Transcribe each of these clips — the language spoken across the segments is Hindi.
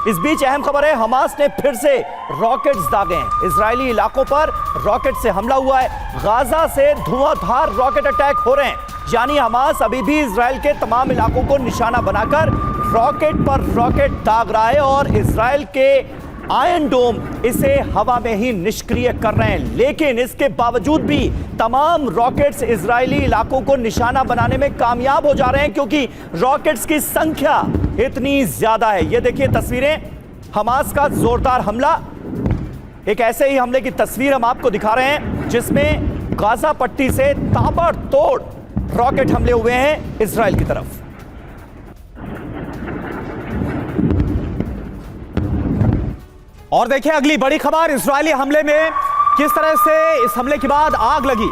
इस बीच अहम खबर है, हमास ने फिर से रॉकेट्स दागे हैं। इजरायली इलाकों पर रॉकेट से हमला हुआ है। गाजा से धुआंधार रॉकेट अटैक हो रहे हैं, यानी हमास अभी भी इजराइल के तमाम इलाकों को निशाना बनाकर रॉकेट पर रॉकेट दाग रहा है और इजराइल के आयरन डोम इसे हवा में ही निष्क्रिय कर रहे हैं। लेकिन इसके बावजूद भी तमाम रॉकेट्स इजरायली इलाकों को निशाना बनाने में कामयाब हो जा रहे हैं, क्योंकि रॉकेट्स की संख्या इतनी ज्यादा है। ये देखिए तस्वीरें, हमास का जोरदार हमला। एक ऐसे ही हमले की तस्वीर हम आपको दिखा रहे हैं जिसमें गाजा पट्टी से ताबड़तोड़ रॉकेट हमले हुए हैं इजराइल की तरफ। और देखिए अगली बड़ी खबर, इजरायली हमले में किस तरह से इस हमले के बाद आग लगी।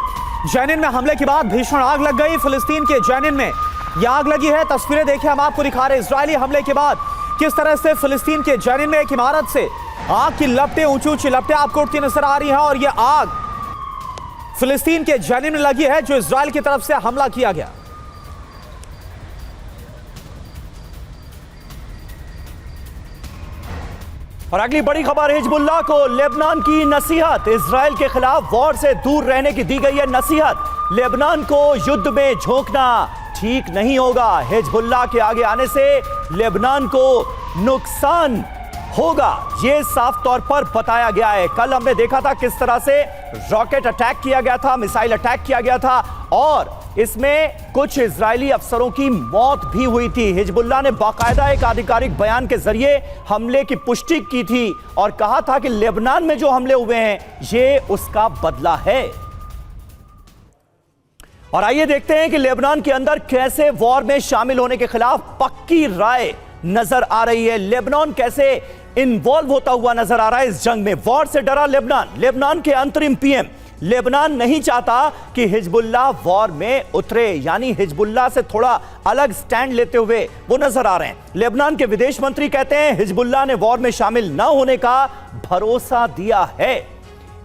जैनिन में हमले के बाद भीषण आग लग गई। फिलिस्तीन के जैनिन में यह आग लगी है। तस्वीरें देखिए हम आपको दिखा रहे हैं। इजरायली हमले के बाद किस तरह से फिलिस्तीन के जैनिन में एक इमारत से आग की लपटें, ऊंची ऊंची लपटें आपको उठती नजर आ रही हैं और यह आग फिलिस्तीन के जैनिन में लगी है जो इजराइल की तरफ से हमला किया गया। और अगली बड़ी खबर, हिजबुल्लाह को लेबनान की नसीहत। इजराइल के खिलाफ वॉर से दूर रहने की दी गई है नसीहत। लेबनान को युद्ध में झोंकना ठीक नहीं होगा। हिजबुल्लाह के आगे आने से लेबनान को नुकसान होगा, ये साफ तौर पर बताया गया है। कल हमने देखा था किस तरह से रॉकेट अटैक किया गया था, मिसाइल अटैक किया गया था और इसमें कुछ इजरायली अफसरों की मौत भी हुई थी। हिजबुल्लाह ने बाकायदा एक आधिकारिक बयान के जरिए हमले की पुष्टि की थी और कहा था कि लेबनान में जो हमले हुए हैं ये उसका बदला है। और आइए देखते हैं कि लेबनान के अंदर कैसे वॉर में शामिल होने के खिलाफ पक्की राय नजर आ रही है। लेबनान कैसे इन्वॉल्व होता हुआ नजर आ रहा है इस जंग में। वॉर से डरा लेबनान। लेबनान के अंतरिम पीएम, लेबनान नहीं चाहता कि हिजबुल्लाह वॉर में उतरे, यानी हिजबुल्लाह से थोड़ा अलग स्टैंड लेते हुए वो नजर आ रहे हैं। लेबनान के विदेश मंत्री कहते हैं हिजबुल्लाह ने वॉर में शामिल न होने का भरोसा दिया है।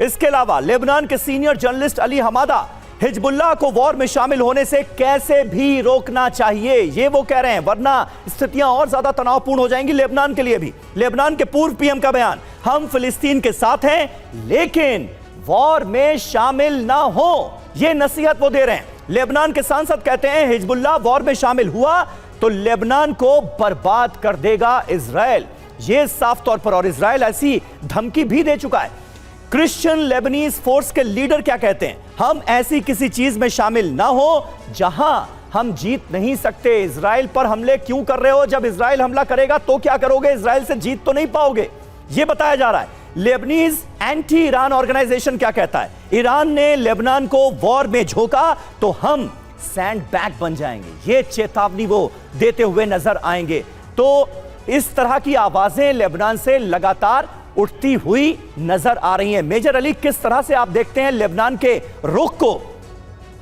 इसके अलावा लेबनान के senior journalist Ali Hamada Hezbollah को वॉर में शामिल होने से कैसे भी रोकना चाहिए, ये वो कह रहे हैं, वरना स्थितियां और ज्यादा तनावपूर्ण हो जाएंगी लेबनान के लिए भी। लेबनान के पूर्व पीएम का बयान, हम फिलिस्तीन के साथ हैं लेकिन वॉर में शामिल ना हो, यह नसीहत वो दे रहे हैं। लेबनान के सांसद कहते हैं हिजबुल्लाह वॉर में शामिल हुआ तो लेबनान को बर्बाद कर देगा इजराइल, यह साफ तौर पर, और इजराइल ऐसी धमकी भी दे चुका है। क्रिश्चियन लेबनीज फोर्स के लीडर क्या कहते हैं, हम ऐसी किसी चीज में शामिल ना हो जहां हम जीत नहीं सकते। इजराइल पर हमले क्यों कर रहे हो, जब इजराइल हमला करेगा तो क्या करोगे, इजराइल से जीत तो नहीं पाओगे, यह बताया जा रहा है। लेबनीज एंटी ईरान ऑर्गेनाइजेशन क्या कहता है, ईरान ने लेबनान को वॉर में झोंका तो हम सैंड बैग बन जाएंगे, यह चेतावनी वो देते हुए नजर आएंगे। तो इस तरह की आवाजें लेबनान से लगातार उठती हुई नजर आ रही हैं। मेजर अली, किस तरह से आप देखते हैं लेबनान के रुख को,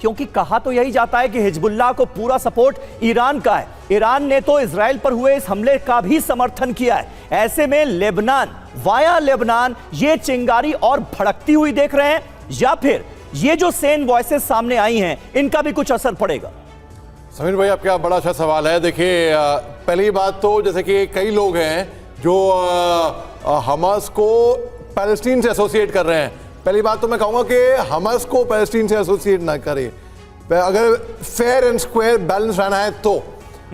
क्योंकि कहा तो यही जाता है कि हिजबुल्लाह को पूरा सपोर्ट ईरान का है, ईरान ने तो इजराइल पर हुए इस हमले का भी समर्थन किया है। ऐसे में लेबनान, वाया लेबनान, ये चिंगारी और भड़कती हुई देख रहे हैं या फिर ये जो सेन वॉइसेस सामने आई हैं इनका भी कुछ असर पड़ेगा? समीर भाई, आपका बड़ा अच्छा सवाल है। देखिए, पहली बात तो जैसे कि कई लोग हैं जो हमास को पैलेस्टीन से एसोसिएट कर रहे हैं। पहली बात तो मैं कहूँगा कि हमास को पैलेस्टीन से एसोसिएट ना करें, अगर फेयर एंड स्क्वायर बैलेंस रहना है तो।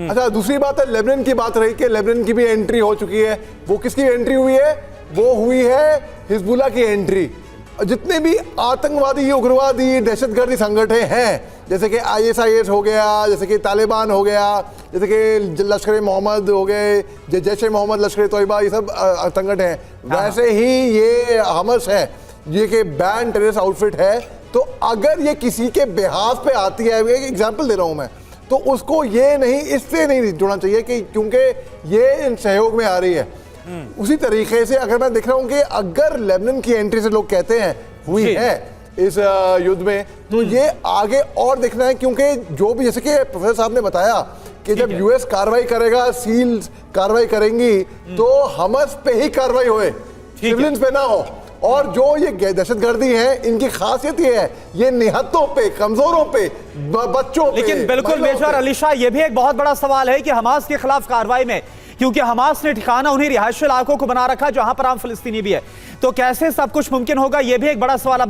अच्छा, दूसरी बात है, लेबनान की बात रही कि लेबनान की भी एंट्री हो चुकी है। वो किसकी एंट्री हुई है, वो हुई है हिजबुल्लाह की एंट्री। जितने भी आतंकवादी, उग्रवादी, दहशतगर्दी संगठन हैं, जैसे कि ISIS हो गया, जैसे कि तालिबान हो गया, जैसे कि लश्कर मोहम्मद हो गए, जैश मोहम्मद, लश्कर तोयबा, ये सब संगठन हैं, वैसे ही ये हमास है, ये कि बैन टेररिस्ट आउटफिट है। तो अगर ये किसी के बिहाफ पे आती है, एक एग्जाम्पल दे रहा हूँ मैं, तो उसको ये नहीं, इससे नहीं जुड़ना चाहिए कि क्योंकि ये सहयोग में आ रही है। उसी तरीके से अगर मैं देख रहा हूँ कि अगर लेबनान की एंट्री से लोग कहते हैं हुई है इस युद्ध में, तो ये आगे और देखना है, क्योंकि जो भी, जैसे कि प्रोफेसर साहब ने बताया कि जब यूएस कार्रवाई करेगा, सील कार्रवाई करेंगी, तो हमास पे ही कार्रवाई होए, सिविलियंस पे ना हो। और जो ये दहशतगर्दी है, इनकी खासियत ये है, ये निहत्तों पे, कमजोरों पे, बच्चों पे। लेकिन बिल्कुल मेजर अली शाह, ये भी एक बहुत बड़ा सवाल है कि हमास के खिलाफ कार्रवाई में क्योंकि हमास ने ठिकाना उन्हीं रिहायशी इलाकों को बना रखा जहां पर आम फिलिस्तीनी भी है। तो कैसे सब कुछ मुमकिन होगा, यह भी एक बड़ा सवाल अब